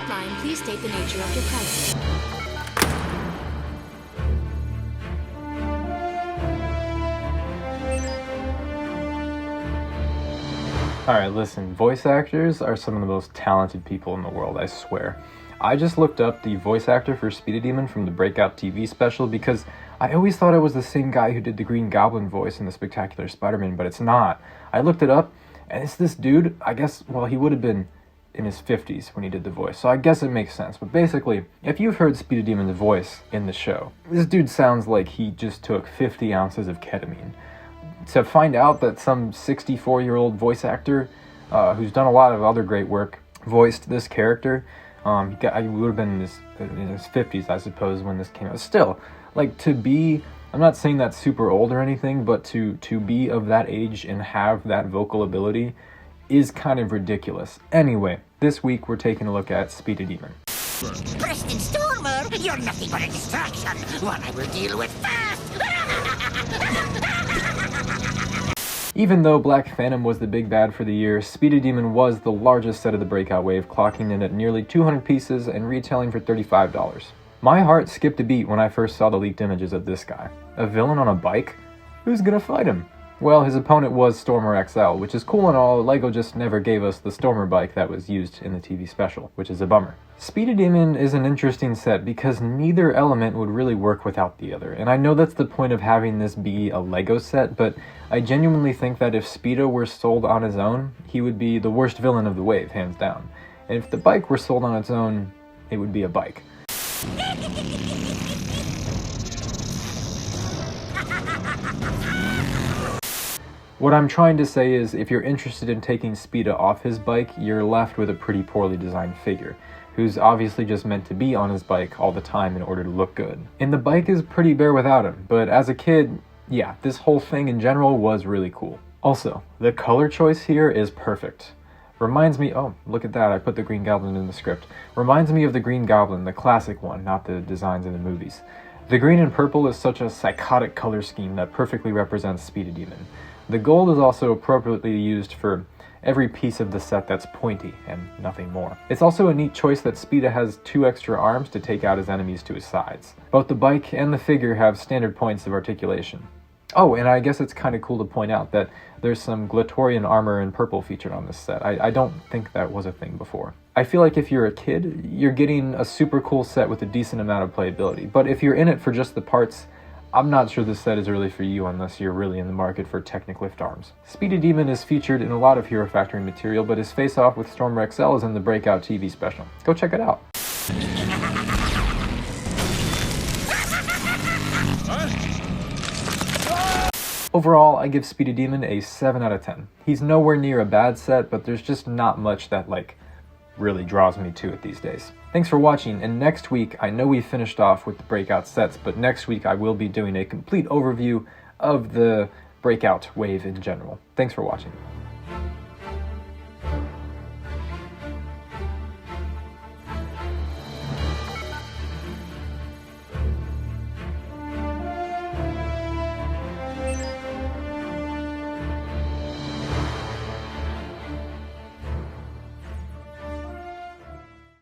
line, please state the nature of your crisis. Alright, listen, voice actors are some of the most talented people in the world, I swear. I just looked up the voice actor for Speeda from the Breakout TV special because I always thought it was the same guy who did the Green Goblin voice in the Spectacular Spider-Man, but it's not. I looked it up, and it's this dude. I guess, well, he would have been in his 50s when he did the voice, so I guess it makes sense. But basically, if you've heard Speeda's voice in the show, this dude sounds like he just took 50 ounces of ketamine. To find out that some 64-year-old voice actor who's done a lot of other great work voiced this character, he would have been in his 50s, I suppose, when this came out. Still, like, to be, I'm not saying that's super old or anything, but to be of that age and have that vocal ability is kind of ridiculous. Anyway, this week we're taking a look at Speeda. Preston Stormer, you're nothing but a distraction. One I will deal with fast. Even though Black Phantom was the big bad for the year, Speeda was the largest set of the Breakout wave, clocking in at nearly 200 pieces and retailing for $35. My heart skipped a beat when I first saw the leaked images of this guy. A villain on a bike? Who's gonna fight him? Well, his opponent was Stormer XL, which is cool and all. LEGO just never gave us the Stormer bike that was used in the TV special, which is a bummer. Speeda is an interesting set because neither element would really work without the other, and I know that's the point of having this be a LEGO set, but I genuinely think that if Speeda were sold on his own, he would be the worst villain of the wave, hands down. And if the bike were sold on its own, it would be a bike. What I'm trying to say is, if you're interested in taking Speeda off his bike, you're left with a pretty poorly designed figure, who's obviously just meant to be on his bike all the time in order to look good. And the bike is pretty bare without him, but as a kid, yeah, this whole thing in general was really cool. Also, the color choice here is perfect. Reminds me, oh, look at that, I put the Green Goblin in the script. Reminds me of the Green Goblin, the classic one, not the designs in the movies. The green and purple is such a psychotic color scheme that perfectly represents Speeda. The gold is also appropriately used for every piece of the set that's pointy and nothing more. It's also a neat choice that Speeda has 2 extra arms to take out his enemies to his sides. Both the bike and the figure have standard points of articulation. Oh, and I guess it's kind of cool to point out that there's some Glatorian armor in purple featured on this set. I don't think that was a thing before. I feel like if you're a kid, you're getting a super cool set with a decent amount of playability, but if you're in it for just the parts, I'm not sure this set is really for you unless you're really in the market for Technic-Lift arms. Speeda is featured in a lot of Hero Factory material, but his face-off with Stormer XL is in the Breakout TV special. Go check it out. Overall, I give Speeda a 7 out of 10. He's nowhere near a bad set, but there's just not much that, really draws me to it these days. Thanks for watching, and next week, I know we finished off with the Breakout sets, but next week I will be doing a complete overview of the Breakout wave in general. Thanks for watching.